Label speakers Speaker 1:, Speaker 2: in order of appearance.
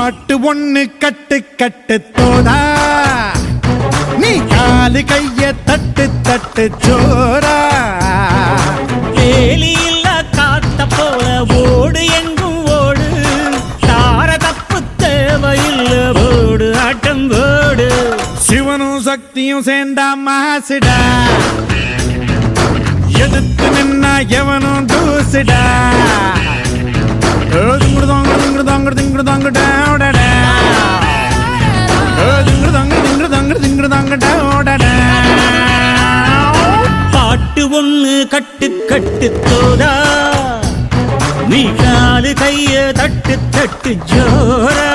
Speaker 1: பாட்டு ஒண்ணு கட்டு கட்டு தோதா நீ காலு கைய தட்டு தட்டு ஜோரா
Speaker 2: வேலி இல்ல காத்த போல ஓடு எங்கும் ஓடு தார தப்பு தேவையில்ல ஓடு ஆட்டம் ஓடு
Speaker 1: சிவனும் சக்தியும் சேர்ந்தா மாசுடா எதிர்த்து நின்னா எவனும் தூசுடா
Speaker 2: பாட்டு ஒண்ணு கட்டு கட்டு தோதா நீ காலு கைய தட்டு தட்டு ஜோரா